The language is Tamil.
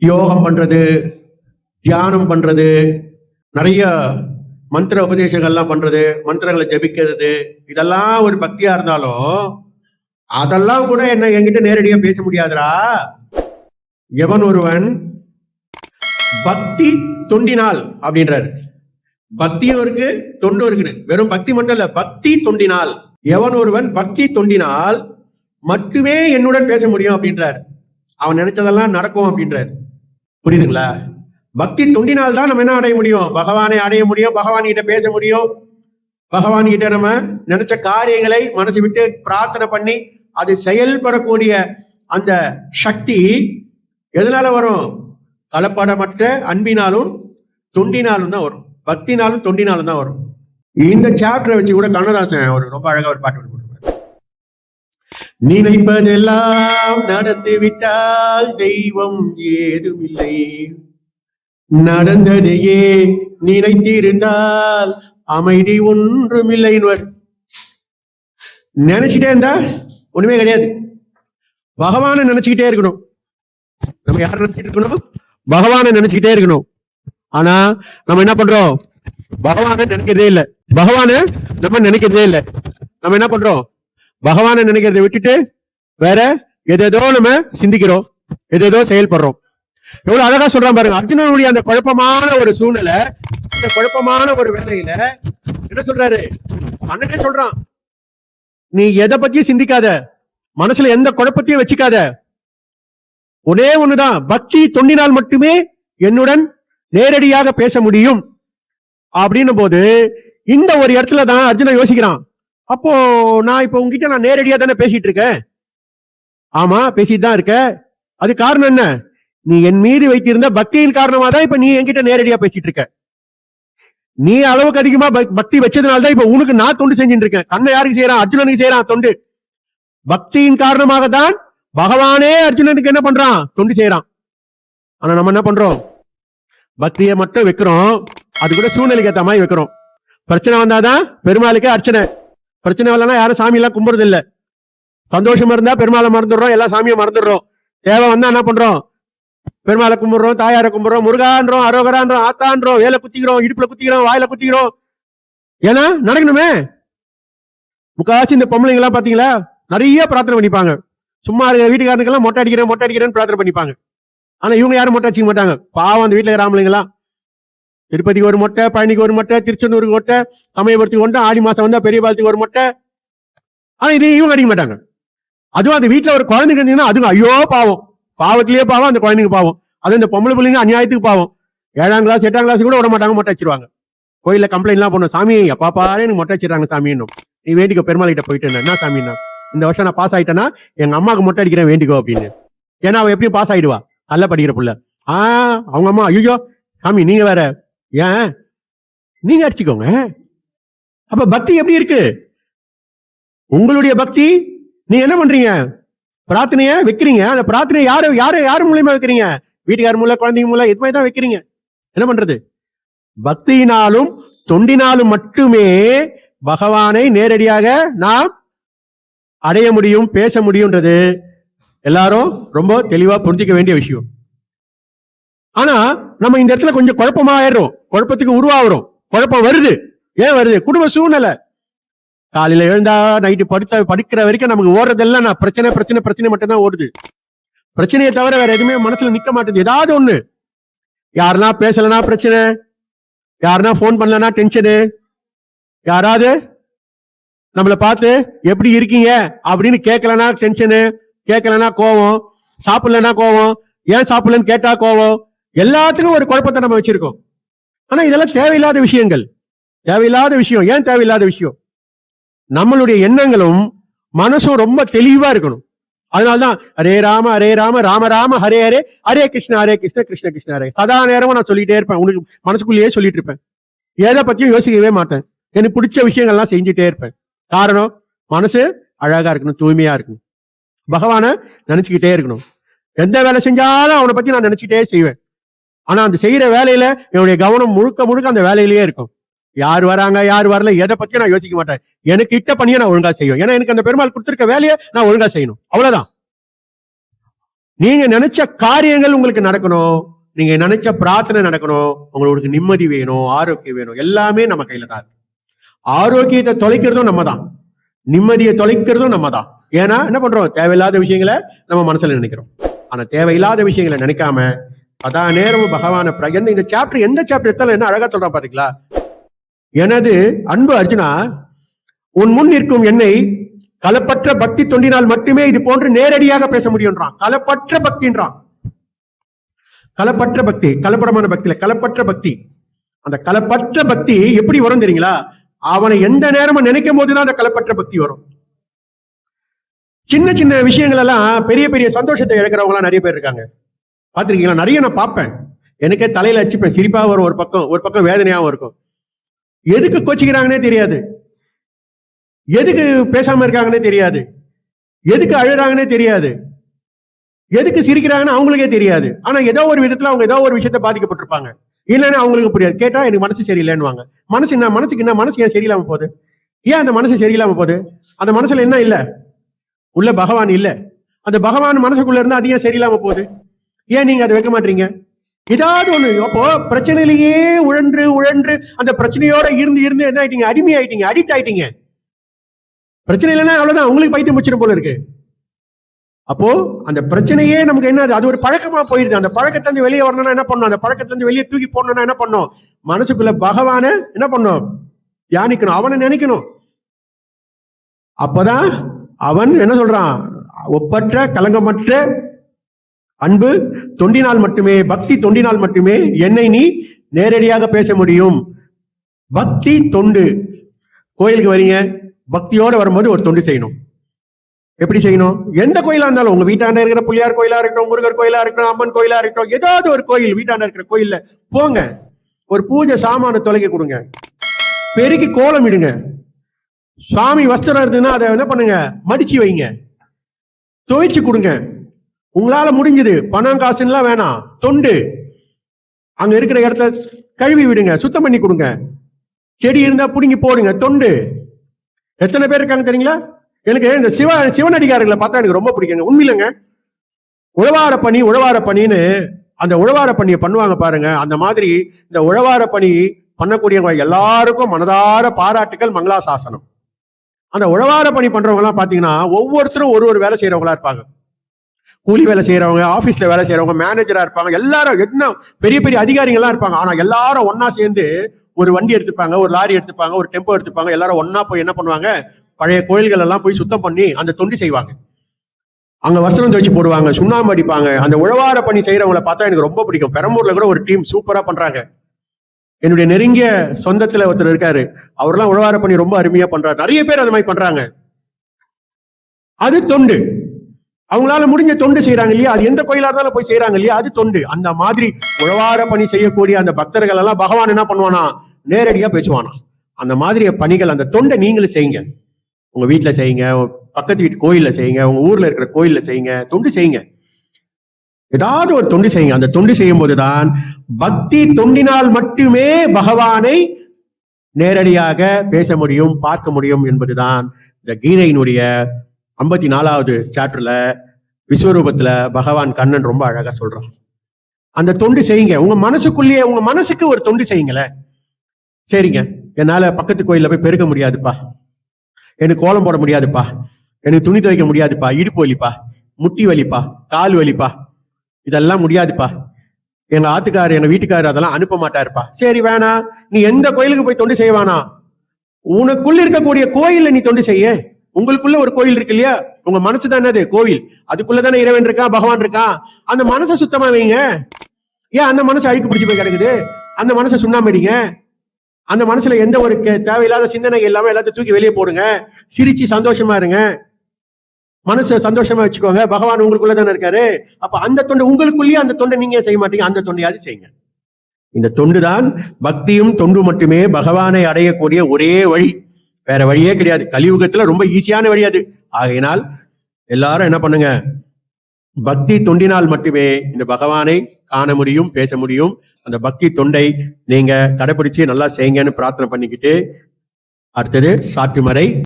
யோகம் பண்றது, தியானம் பண்றது, நிறைய மந்திர உபதேசங்கள்லாம் பண்றது, மந்திரங்களை ஜபிக்கிறது, இதெல்லாம் ஒரு பக்தியா இருந்தாலும் அதெல்லாம் கூட என்ன என்கிட்ட நேரடியா பேச முடியாதுடா. எவன் ஒருவன் பக்தி தொண்டினால் அப்படின்றாரு. பக்தியும் இருக்கு, தொண்டும் இருக்குது. வெறும் பக்தி மட்டும் இல்ல, பக்தி தொண்டினால். எவன் ஒருவன் பக்தி தொண்டினால் மட்டுமே என்னுடன் பேச முடியும் அப்படின்றார். அவன் நினைச்சதெல்லாம் நடக்கும் அப்படின்றார். புரியுதுங்களா? பக்தி தொண்டினால் தான் நம்ம என்ன அடைய முடியும்? பகவானை அடைய முடியும், பகவான் கிட்ட பேச முடியும். பகவான் கிட்ட நம்ம நினைச்ச காரியங்களை மனசு விட்டு பிரார்த்தனை பண்ணி அது செயல்படக்கூடிய அந்த சக்தி எதனால வரும்? கலப்படமற்ற அன்பினாலும் தொண்டினாலும் தான் வரும். பக்தினாலும் தொண்டினாலும் தான் வரும். இந்த சாப்டரை வச்சு கூட கண்ணதாசன் ஒரு ரொம்ப அழகா ஒரு பாட்டு போட்டுருப்பார். நினைப்பதெல்லாம் நடந்து விட்டால் தெய்வம் ஏதும் இல்லை, நடந்ததையே நினைத்திருந்தால் அமைதி ஒன்றும் இல்லை. நினைச்சுட்டே இருந்தா ஒண்ணுமே கிடையாது. பகவானை நினைச்சுக்கிட்டே இருக்கணும். நம்ம யாரை நினைச்சிட்டு இருக்கணும்? பகவானை நினைச்சுக்கிட்டே இருக்கணும். ஆனா நம்ம என்ன பண்றோம்? பகவானை நினைக்கிறதே இல்லை. பகவானை நம்ம நினைக்கிறதே இல்லை. நம்ம என்ன பண்றோம்? பகவானை நினைக்கிறத விட்டுட்டு வேற எதேதோ நம்ம சிந்திக்கிறோம், எதேதோ செயல்படுறோம். எவ்வளவு அழகா சொல்றான் பாருங்க. அர்ஜுனனுடைய அந்த குழப்பமான ஒரு சூழ்நிலை, அந்த குழப்பமான ஒரு வேலையில என்ன சொல்றாரு? அண்ணனே சொல்றான், நீ எதை பத்தியும் சிந்திக்காத, மனசுல எந்த குழப்பத்தையும் வச்சுக்காத. ஒரே ஒண்ணுதான், பக்தி தொண்டினால் மட்டுமே என்னுடன் நேரடியாக பேச முடியும் அப்படின்னும் போது இந்த ஒரு இடத்துலதான் அர்ஜுனன் யோசிக்கிறான். அப்போ நான் இப்ப உங்ககிட்ட நான் நேரடியா தானே பேசிட்டு இருக்கேன். ஆமா, பேசிட்டு தான் இருக்க. அது காரணம் என்ன? நீ என் மீது வைத்திருந்த பக்தியின் காரணமா தான் இப்ப நீ என்கிட்ட நேரடியா பேசிட்டு இருக்க. நீ அளவுக்கு அதிகமா பக்தி வச்சதுனால்தான் இப்ப உனக்கு நான் தொண்டு செஞ்சுட்டு இருக்கேன். கண்ணை யாருக்கு செய்யறான்? அர்ஜுனனுக்கு செய்யறான் தொண்டு. பக்தியின் காரணமாக தான் பகவானே அர்ஜுனனுக்கு என்ன பண்றான்? தொண்டு செய்யறான். ஆனா நம்ம என்ன பண்றோம்? பக்தியை மட்டும் வைக்கிறோம், அது கூட சூழ்நிலைக்கு ஏற்ற மாதிரி வைக்கிறோம். பிரச்சனை வந்தாதான் பெருமாளுக்கு அர்ச்சனை, பிரச்சனை வரலன்னா யாரும் சாமி எல்லாம் கும்பிடுறது இல்ல. சந்தோஷமா இருந்தா பெருமாளை மறந்துடுறோம், எல்லா சாமியும் மறந்துடுறோம். தேவை வந்தா என்ன பண்றோம்? பெருமாளை கும்பிடுறோம், தாயாரை கும்பிடுறோம், முருகான்றோம், அரோகரான்றோம், ஆத்தான்றோம், வேலை குத்திக்கிறோம், இடுப்புல குத்திக்கிறோம், வாயில குத்திக்கிறோம். ஏன்னா நடக்கணுமே. முக்காவாசி இந்த பொம்பளைங்க எல்லாம் பாத்தீங்களா, நிறைய பிரார்த்தனை பண்ணிப்பாங்க. சும்மா இருக்கிற வீட்டுக்காரனுக்கெல்லாம் மொட்டை அடிக்கிறேன்னு பிரார்த்தனை பண்ணிப்பாங்க. ஆனா இவங்க யாரும் மொட்டை அடிச்சிக்க மாட்டாங்க. பாவம் அந்த வீட்டுல இருக்கிறாமலைங்களா. திருப்பதிக்கு ஒரு மொட்டை, பழனிக்கு ஒரு மொட்டை, திருச்செந்தூருக்கு மொட்டை, சமயபுரத்துக்கு ஒன்று, ஆடி மாசம் வந்தா பெரிய பாலத்துக்கு ஒரு மொட்டை. ஆனா இது இவங்க அடிக்க மாட்டாங்க. அதுவும் அந்த வீட்டுல ஒரு குழந்தைங்க இருந்தீங்கன்னா அதுங்க ஐயோ பாவம், பாவத்திலேயே பாவம், அந்த குழந்தைங்க பாவம். அது இந்த பொம்பளை பிள்ளைங்க அநியாயத்துக்கு பாவம். 7ஆம் கிளாஸ் 8ஆம் கிளாஸ் கூட விட மாட்டாங்க, மொட்டை வச்சிருவாங்க. கோயில கம்ப்ளைண்ட் எல்லாம் பண்ணும், சாமி அப்பா பாரு எனக்கு மொட்டை வச்சிடறாங்க சாமின்னும். நீ வேண்டிக்கோ, பெருமாள் கிட்ட போயிட்டு என்ன சாமின்னா, இந்த வருஷம் நான் பாஸ் ஆயிட்டேன்னா எங்க அம்மாவுக்கு மொட்டை அடிக்கிறேன் வேண்டிக்கோ அப்படின்னு. ஏன்னா அவன் எப்படியும் பாஸ் ஆயிடுவா, நல்லா படிக்கிற புள்ள. அவங்க அம்மா ஐயோ சாமி நீங்க வேற, ஏன் நீங்க அடிச்சுக்கோங்க. அப்ப பக்தி எப்படி இருக்கு? உங்களுடைய பக்தி நீ என்ன பண்றீங்க? பிரார்த்தனைய வைக்கிறீங்க. அந்த பிரார்த்தனை யாரு மூலியமா வைக்கிறீங்க? வீட்டுக்கார மூலம், குழந்தைங்க மூலம், இது மாதிரி தான் வைக்கிறீங்க. என்ன பண்றது? பக்தியினாலும் தொண்டினாலும் மட்டுமே பகவானை நேரடியாக நாம் அடைய முடியும், பேச முடியும்ன்றது எல்லாரும் ரொம்ப தெளிவா புரிஞ்சிக்க வேண்டிய விஷயம். ஆனா நம்ம இந்த இடத்துல கொஞ்சம் குழப்பமா ஆயிடுறோம், குழப்பத்துக்கு உருவாகிறோம். குழப்பம் வருது. ஏன் வருது? குடும்ப சூழ்நிலை. காலையில எழுந்தா நைட்டு படுக்கிற வரைக்கும் நமக்கு ஓடுறதெல்லாம் நான் பிரச்சனை மட்டும் தான் ஓடுது. பிரச்சனையை தவிர வேற எதுவுமே மனசுல நிக்க மாட்டேது. ஏதாவது ஒண்ணு, யாருன்னா பேசலனா பிரச்சனை, யாருன்னா போன் பண்ணலனா டென்ஷனு, யாராவது நம்மளை பார்த்து எப்படி இருக்கீங்க அப்படின்னு கேட்கலனா டென்ஷனு, கேட்கலனா கோவம், சாப்பிடலனா கோவம், ஏன் சாப்பிடலன்னு கேட்டா கோவம். எல்லாத்துக்கும் ஒரு குழப்பத்தை நம்ம வச்சிருக்கோம். ஆனா இதெல்லாம் தேவையில்லாத விஷயங்கள். தேவையில்லாத விஷயம். ஏன் தேவையில்லாத விஷயம்? நம்மளுடைய எண்ணங்களும் மனசும் ரொம்ப தெளிவா இருக்கணும். அதனால்தான் ஹரே ராம ராம ராம ஹரே ஹரே, ஹரே கிருஷ்ண கிருஷ்ண கிருஷ்ண ஹரே. சதா நேரமும் நான் சொல்லிட்டே இருப்பேன். உனக்கு மனசுக்குள்ளேயே சொல்லிட்டு இருப்பேன். எதை பத்தியும் யோசிக்கவே மாட்டேன். எனக்கு பிடிச்ச விஷயங்கள்லாம் செஞ்சுட்டே இருப்பேன். காரணம், மனசு அழகா இருக்கணும், தூய்மையா இருக்கணும், பகவானை நினைச்சுக்கிட்டே இருக்கணும். எந்த வேலை செஞ்சாலும் அவனை பத்தி நான் நினைச்சுக்கிட்டே செய்வேன். ஆனா அந்த செய்யற வேலையில என்னுடைய கவனம் முழுக்க அந்த வேலையிலேயே இருக்கும். யார் வராங்க யார் வரல எதை பத்தியும் நான் யோசிக்க மாட்டேன். எனக்கு இட்ட பணியை நான் ஒழுங்கா செய்வேன். ஏன்னா எனக்கு அந்த பெருமாள் கொடுத்திருக்க வேலையை நான் ஒழுங்கா செய்யணும், அவ்வளவுதான். நீங்க நினைச்ச காரியங்கள் உங்களுக்கு நடக்கணும், நீங்க நினைச்ச பிரார்த்தனை நடக்கணும், உங்களுக்கு நிம்மதி வேணும், ஆரோக்கியம் வேணும், எல்லாமே நம்ம கையில தான் இருக்கு. ஆரோக்கியத்தை தொலைக்கிறதும் நம்ம தான், நிம்மதியை தொலைக்கிறதும் நம்ம தான். ஏன்னா என்ன பண்றோம், தேவையில்லாத விஷயங்களை நம்ம மனசுல நினைக்கிறோம். ஆனா தேவையில்லாத விஷயங்களை நினைக்காம சதா நேரமும் பகவான இந்த சாப்டர், எந்த சாப்டர் எடுத்தாலும் என்ன அழகா சொல்றான் பாத்தீங்களா? எனது அன்பு அர்ஜுனா, உன் முன் நிற்கும் என்னை கலப்பற்ற பக்தி தொண்டினால் மட்டுமே இது போன்று நேரடியாக பேச முடியும்ன்றான். கலப்பற்ற பக்தின்றான். கலப்பற்ற பக்தி, கலப்படமான பக்தியில கலப்பற்ற பக்தி. அந்த கலப்பற்ற பக்தி எப்படி வரும் தெரியுங்களா? அவனை எந்த நேரமும் நினைக்கும் போதுதான் அந்த கலப்பற்ற பக்தி வரும். சின்ன சின்ன விஷயங்கள் எல்லாம் பெரிய பெரிய சந்தோஷத்தை இழக்கிறவங்க எல்லாம் நிறைய பேர் இருக்காங்க. பாத்திருக்கீங்களா? நிறைய நான் பார்ப்பேன். எனக்கே தலையில அடிச்சுப்பேன், சிரிப்பா வரும், ஒரு பக்கம் வேதனையாவும் இருக்கும். எதுக்கு கோச்சிக்கிறாங்கன்னே தெரியாது, எதுக்கு பேசாம இருக்காங்கன்னே தெரியாது, எதுக்கு அழுறாங்கன்னே தெரியாது, எதுக்கு சிரிக்கிறாங்கன்னு அவங்களுக்கே தெரியாது. ஆனா ஏதோ ஒரு விதத்துல அவங்க ஏதோ ஒரு விஷயத்த பாதிக்கப்பட்டிருப்பாங்க. இல்லைன்னா அவங்களுக்கு புரியாது. கேட்டா எனக்கு மனசு சரியில்லைன்னுவாங்க. மனசுக்கு என்ன, மனசு ஏன் சரியில்லாம போகுது? ஏன் அந்த மனசு சரியில்லாம போகுது? அந்த மனசுல என்ன இல்ல? உள்ள பகவான் இல்ல. அந்த பகவான் மனசுக்குள்ள இருந்தா அது ஏன் சரியில்லாம போகுது? ஏன் நீங்க அதை வைக்க மாட்டீங்க? ஏதாவது ஒண்ணு. அப்போ பிரச்சனையிலேயே உழன்று அந்த பிரச்சனையோட இருந்து என்ன ஆயிட்டீங்க? அடிமை ஆயிட்டீங்க, அடிக்ட் ஆயிட்டீங்க. பிரச்சனை இல்லைன்னா அவ்வளவுதான், உங்களுக்கு பைத்தியம் முடிச்சிடும் போல இருக்கு. அப்போ அந்த பிரச்சனையே நமக்கு என்ன, அது ஒரு பழக்கமா போயிருது. அந்த பழக்கத்திலிருந்து வெளியே வரணும்னா என்ன பண்ணணும்? அந்த பழக்கத்திலிருந்து வெளியே தூக்கி போடணும்னா என்ன பண்ணும்? மனசுக்குள்ள பகவான என்ன பண்ணும்? தியானிக்கணும், அவனை நினைக்கணும். அப்பதான் அவன் என்ன சொல்றான்? ஒப்பற்ற கலங்கமற்ற அன்பு தொண்டினால் மட்டுமே, பக்தி தொண்டினால் மட்டுமே என்னை நீ நேரடியாக பேச முடியும். பக்தி தொண்டு. கோயிலுக்கு வரீங்க, பக்தியோட வரும்போது ஒரு தொண்டு செய்யணும். எப்படி செய்யணும்? எந்த கோயிலா இருந்தாலும், உங்க வீட்டாண்ட இருக்கிற பிள்ளையார் கோயிலா இருக்கட்டும், முருகர் கோயிலா இருக்கட்டும், அம்மன் கோயிலா இருக்கட்டும், ஏதாவது ஒரு கோயில், வீட்டாண்ட இருக்கிற கோயில்ல போங்க, ஒரு பூஜை சாமான தொலைக்க கொடுங்க, பெருக்கி கோலம் இடுங்க. சுவாமி வஸ்திரம் இருந்ததுன்னா அதை என்ன பண்ணுங்க, மடிச்சு வைங்க, துவைச்சு கொடுங்க. உங்களால முடிஞ்சது. பணம் காசுலாம் வேணாம், தொண்டு. அங்க இருக்கிற இடத்த கழுவி விடுங்க, சுத்தம் பண்ணி கொடுங்க. செடி இருந்தா புடுங்கி போடுங்க, தொண்டு. எத்தனை பேர் இருக்காங்க தெரியுங்களா? எனக்கு இந்த சிவனடிகாரர்களை பார்த்தா எனக்கு ரொம்ப பிடிக்குங்க. உண்மையிலங்க, உழவார பணின்னு அந்த உழவார பணியை பண்ணுவாங்க பாருங்க. அந்த மாதிரி இந்த உழவார பணி பண்ணக்கூடியவங்க எல்லாருக்கும் மனதார பாராட்டுகள், மங்களாசாசனம். அந்த உழவார பணி பண்றவங்க எல்லாம் பாத்தீங்கன்னா ஒவ்வொருத்தரும் ஒரு வேலை செய்யறவங்களா இருப்பாங்க. கூலி வேலை செய்யறவங்க, ஆபீஸ்ல வேலை செய்யறவங்க, மேனேஜரா இருப்பாங்க, எல்லாரும் என்ன பெரிய பெரிய அதிகாரிகள்லாம் இருப்பாங்க. ஆனா எல்லாரும் ஒன்னா சேர்ந்து ஒரு வண்டி எடுத்துப்பாங்க, ஒரு லாரி எடுத்துப்பாங்க, ஒரு டெம்போ எடுத்துப்பாங்க. எல்லாரும் ஒன்னா போய் என்ன பண்ணுவாங்க? பழைய கோயில்கள் எல்லாம் போய் சுத்தம் பண்ணி அந்த தொண்டு செய்வாங்க. அங்க வஸ்திரம் துவைச்சு போடுவாங்க, சுண்ணாம்பு அடிப்பாங்க. அந்த உழவார பணி செய்யறவங்களை பார்த்தா எனக்கு ரொம்ப பிடிக்கும். பெரம்பூர்ல கூட ஒரு டீம் சூப்பரா பண்றாங்க. என்னுடைய நெருங்கிய சொந்தத்துல ஒருத்தர் இருக்காரு, அவரெல்லாம் உழவார பணி ரொம்ப அருமையா பண்றாரு. நிறைய பேர் அந்த மாதிரி பண்றாங்க. அது தொண்டு. அவங்களால முடிஞ்ச தொண்டு செய்யறாங்க இல்லையா? அது எந்த கோயிலா இருந்தாலும் போய் செய்யறாங்க இல்லையா? அது தொண்டு. அந்த மாதிரி உழவார பணி செய்யக்கூடிய அந்த பக்தர்கள் எல்லாம் பகவான் என்ன பண்ணுவானா? நேரடியா பேசுவானா. அந்த மாதிரி பணிகள், அந்த தொண்டை நீங்களும் செய்யுங்க. உங்க வீட்டுல செய்யுங்க, பக்கத்து வீட்டு கோயில்ல செய்யுங்க, உங்க ஊர்ல இருக்கிற கோயில்ல செய்யுங்க, தொண்டு செய்யுங்க. ஏதாவது ஒரு தொண்டு செய்யுங்க. அந்த தொண்டு செய்யும் போதுதான் பக்தி தொண்டினால் மட்டுமே பகவானை நேரடியாக பேச முடியும், பார்க்க முடியும் என்பதுதான் இந்த கீதையினுடைய 54வது சாப்டர்ல விஸ்வரூபத்துல பகவான் கண்ணன் ரொம்ப அழகா சொல்றான். அந்த தொண்டு செய்யுங்க. உங்க மனசுக்குள்ளேயே, உங்க மனசுக்கு ஒரு தொண்டு செய்யுங்களேன். சரிங்க, என்னால பக்கத்து கோயில்ல போய் பெருக்க முடியாதுப்பா, எனக்கு கோலம் போட முடியாதுப்பா, எனக்கு துணி துவைக்க முடியாதுப்பா, இடுப்பு வலிப்பா, முட்டி வலிப்பா, கால் வலிப்பா, இதெல்லாம் முடியாதுப்பா, எங்க ஆத்துக்காரர் எங்க வீட்டுக்காரர் அதெல்லாம் அனுப்ப மாட்டாருப்பா. சரி வேணாம், நீ எந்த கோயிலுக்கு போய் தொண்டு செய்வானா? உனக்குள்ள இருக்கக்கூடிய கோயில்ல நீ தொண்டு செய்ய. உங்களுக்குள்ள ஒரு கோயில் இருக்கு இல்லையா? உங்க மனசுதான் என்னது? கோவில். அதுக்குள்ளதானே இறைவன் இருக்கான், பகவான் இருக்கான். அந்த மனசை சுத்தமா வைங்க. ஏன் அந்த மனசு அழுக்கு பிடிச்சி போய் கிடக்குது? அந்த மனசை சுண்ணாம்பிடிங்க. அந்த மனசுல எந்த ஒரு தேவையில்லாத சிந்தனை எல்லாமே எல்லாத்தையும் தூக்கி வெளியே போடுங்க. சிரிச்சு சந்தோஷமா இருங்க, மனசை சந்தோஷமா வச்சுக்கோங்க. பகவான் உங்களுக்குள்ள தானே இருக்காரு. அப்ப அந்த தொண்டு உங்களுக்குள்ளேயே, அந்த தொண்டை நீங்க செய்ய மாட்டீங்க, அந்த தொண்டையாவது செய்யுங்க. இந்த தொண்டுதான், பக்தியும் தொண்டு மட்டுமே பகவானை அடையக்கூடிய ஒரே வழி. வேற வழியே கிடையாது. கலியுகத்துல ரொம்ப ஈஸியான வழி அது. ஆகையினால் எல்லாரும் என்ன பண்ணுங்க? பக்தி தொண்டினால் மட்டுமே இந்த பகவானை காண முடியும், பேச முடியும். அந்த பக்தி தொண்டை நீங்க கடைபிடிச்சு நல்லா செய்யுங்கன்னு பிரார்த்தனை பண்ணிக்கிட்டு அடுத்தது சாற்றுமறை.